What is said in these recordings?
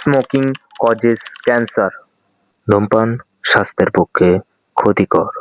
Smoking causes cancer. ধূমপান স্বাস্থ্যের পক্ষে ক্ষতিকর।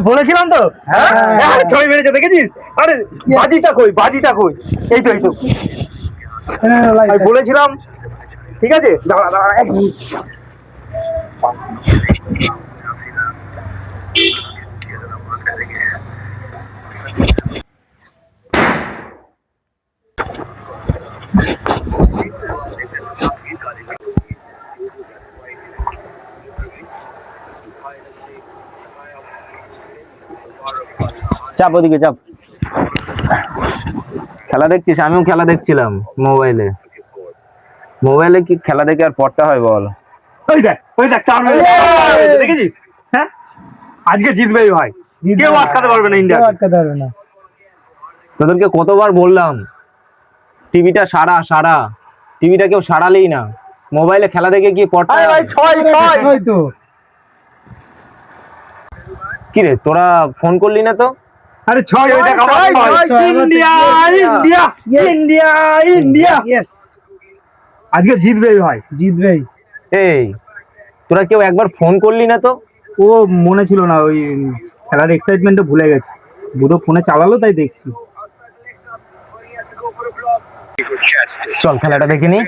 বলেছিলাম তো, হ্যাঁ ছবি মেরেছে দেখেছিস? আরে বাজিটা কই, বাজিটা কই? এই তো এই তো আমি বলেছিলাম। ঠিক আছে, দাঁড়া দাঁড়া এক মিনিট। চাপ ওদিকে চাপ। খেলা দেখছিস? আমিও খেলা দেখছিলাম মোবাইলে। মোবাইলে কি খেলা দেখে আর পড়তে হয় বল? ওই দেখ 4 দেখেছিস? হ্যাঁ আজকে জিতবেই ভাই, কেউ আটকাতে পারবে না, ইন্ডিয়া আটকাতে পারবে না। তোদেরকে কতবার বললাম টিভিটা সারা, টিভিটা কেউ সারালেই না। মোবাইলে খেলা দেখে কি পড়তে হয়? ভাই 6 তো। কি রে তোরা ফোন করলি না তো? আরে 6 ওই দেখ আবার India India India India. Yes, আজকে জিতবেই ভাই, জিতবেই। এই তোরা কেউ একবার ফোন করলি না তো? ও মনে ছিল না, ওই খেলার এক্সাইটমেন্টে ভুলে গেছি। বুধো ফোনে চালালো তাই দেখছি। চল খেলাটা দেখে নি,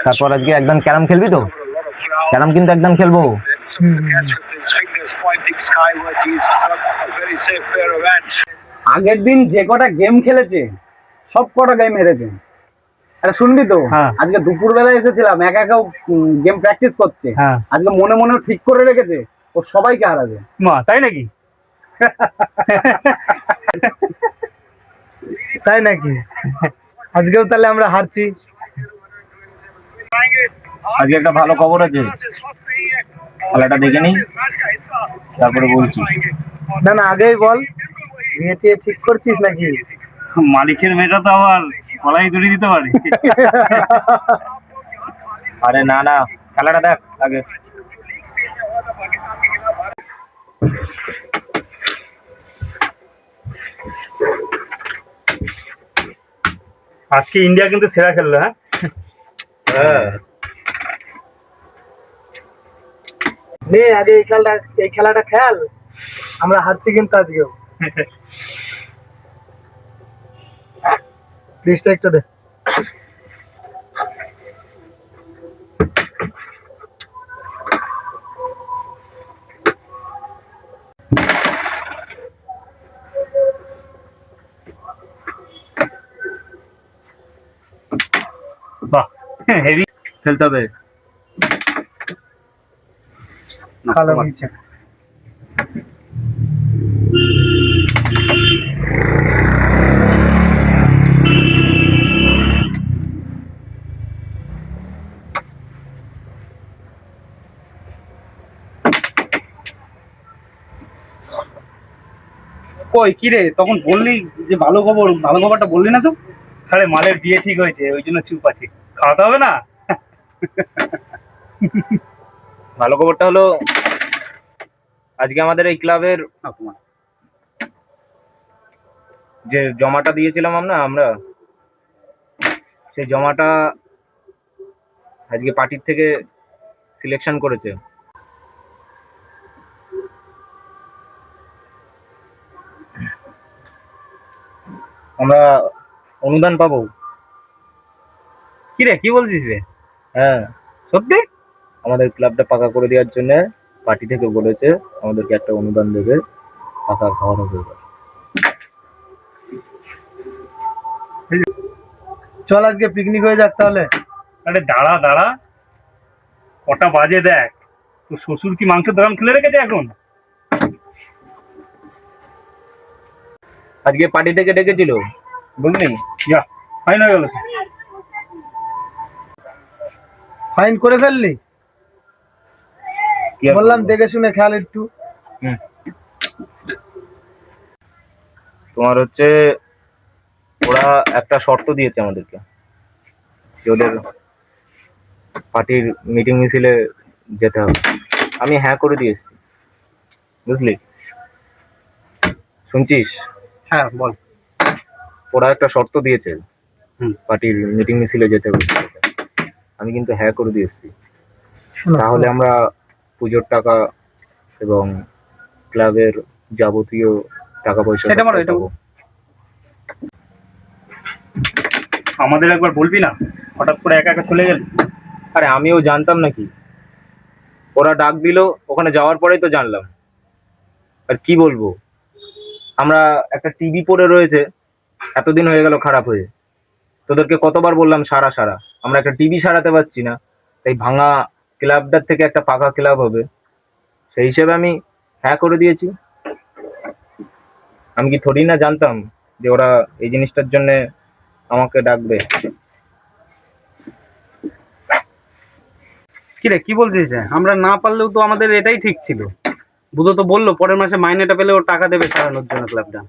তারপর আজকে একদম ক্যারাম খেলবি তো? ক্যারাম কিন্তু একদম খেলবো। আগের দিন যে কটা গেম খেলেছে সব কটা গেম হেরেছে। আরে শুনবি তো, আজকে দুপুর বেলা এসেছিলাম, একা একা গেম প্র্যাকটিস করছে। আজকে মনে মনে ঠিক করে রেখেছে ও সবাইকে হারাবে। মা তাই নাকি? তাই নাকি? আজকেও তাহলে আমরা হারছি। আজকে একটা ভালো খবর আছে, খেলাটা দেখে নি তারপরে বলছি। না না আগেই বল, বিয়ে টিয়ে ঠিক করছিস নাকি? মালিকের মেয়েটা তো আবার গলায় দড়ি দিতে পারে। আরে না না, খেলাটা দেখ আগে। আজকে ইন্ডিয়া কিন্তু সেরা খেললো। হ্যাঁ নে আগে এই খেলাটা খেল, আমরা হারছি কিন্তু আজকেও। প্লিজটা একটু দে। বাহ, হেভি খেলতে হবে। ভালো হয়েছে। কই কি রে, তখন বললি যে ভালো খবর, ভালো খবরটা বললি না তো? আরে মালের বিয়ে ঠিক হয়েছে, ওই জন্য চুপ আছি। খাওয়াতে হবে না? ভালো খবরটা হলো আজকে আমাদের এই ক্লাবের যে জমাটা দিয়েছিলাম আমরা সেই জমাটা আজকে পার্টির থেকে সিলেকশন করেছে। আমরা অনুদান পাবো। কি রে কি বলছিস রে? হ্যাঁ সত্যি? আমাদের ক্লাবটা পাকা করে দেওয়ার জন্য পার্টি থেকে বলেছে আমাদেরকে একটা অনুদান দেবে, টাকা খাওয়ানো হবে এবার। চল আজকে পিকনিক হয়ে যাক তাহলে। আরে দাঁড়া দাঁড়া, কটা বাজে দেখ। তো শ্বশুর কি মাংসের দোকান খুলে রেখেছে এখন? আজকে পার্টি থেকে ডেকেছিল, বুঝলি? যা, ফাইন হয়ে গেল। ফাইন করে ফেললি? কি আর বললাম বলবো? দেখে শুনে খেয়াল একটু। হুম। তোমার হচ্ছে ওরা একটা শর্ত দিয়েছে আমাদেরকে, যে ওদের পার্টির মিটিং মিছিলে যেতে হবে। আমি হ্যাঁ করে দিয়েছি, বুঝলি? শুনছিস? হ্যাঁ বল। ওরা একটা শর্ত দিয়েছে, হুম। পার্টির মিটিং মিছিলে যেতে হবে। আমি কিন্তু হ্যাঁ করে দিয়েছি। তাহলে আমরা পুজোর টাকা এবং ক্লাবের যাবতীয় টাকা পয়সা সেটা বলো, সবটাই এটা পাবো। আমাদের একবার বলবি না, হঠাৎ করে একা একা চলে গেলি। আরে আমিও জানতাম নাকি? ওরা ডাক দিল, ওখানে যাওয়ার পরেই তো জানলাম। আর কি বলবো, আমরা একটা টিভি পড়ে রয়েছে, এতদিন হয়ে গেল খারাপ হয়ে। তোদেরকে কতবার বললাম সারা সারা, আমরা একটা টিভি সারাতে পারছি না। তাই ভাঙা ক্লাবটার থেকে একটা পাকা ক্লাব হবে, সেই হিসেবে আমি হ্যাঁ করে দিয়েছি। আমি কি থোড়ি না জানতাম যে ওরা এই জিনিসটার জন্য আমাকে ডাকবে। কি রে, কি বলছিস? আমরা না পারলেও তো আমাদের এটাই ঠিক ছিল। বুধো তো বললো পরের মাসে মাইনেটা পেলে ও টাকা দেবে সারানোর জন্য ক্লাবটা।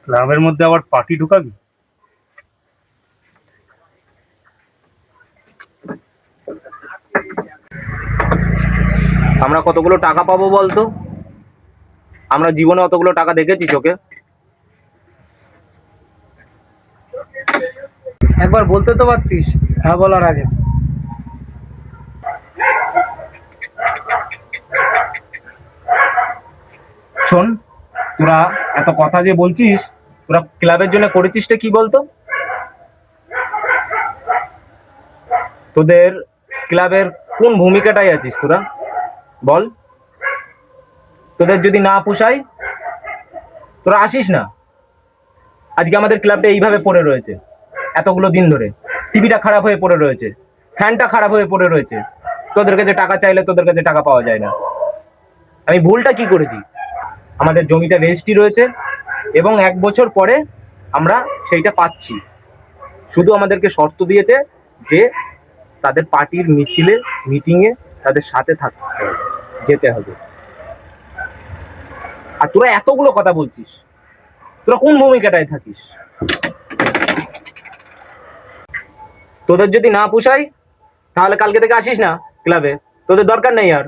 ক্লাবের মধ্যে আবার পার্টি ঢুকাবি? আমরা কতগুলো টাকা পাবো বলতো? আমরা জীবনে অতগুলো টাকা দেখেছি চোখে? একবার বলতে তো পারতিস হ্যাঁ বলার আগে। শোন, তোরা এত কথা যে বলছিস, তোরা ক্লাবের জন্য করেছিসটা কি বলতো? তোদের ক্লাবের কোন ভূমিকাটাই আছিস তোরা, বল? তোদের যদি না পোষায় তোরা আসিস না। আজকে আমাদের ক্লাবটা এইভাবে পড়ে রয়েছে এতগুলো দিন ধরে, টিভিটা খারাপ হয়ে পড়ে রয়েছে, ফ্যানটা খারাপ হয়ে পড়ে রয়েছে। তোদের কাছে টাকা চাইলে তোদের কাছে টাকা পাওয়া যায় না। আমি ভুলটা কি করেছি? আমাদের জমিটা রেজিস্ট্রি রয়েছে এবং 1 বছর পরে আমরা সেইটা পাচ্ছি। শুধু আমাদেরকে শর্ত দিয়েছে যে তাদের পার্টির মিছিলে মিটিংয়ে তাদের সাথে থাকতে হবে, যেতে হবে। আর তোরা এতগুলো কথা বলছিস, তোরা কোন ভূমিকাটায় থাকিস? তোদের যদি না পোষায় তাহলে কালকে থেকে আসিস না ক্লাবে, তোদের দরকার নেই আর।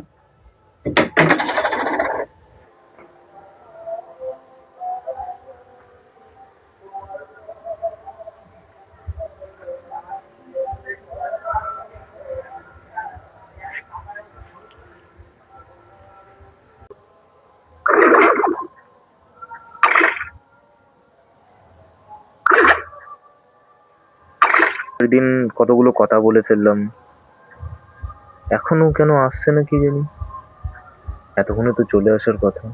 দিন কতগুলো কথা বলে ফেললাম, এখনো কেন আসছে না কি জানি। এতক্ষণে তো চলে আসার কথা।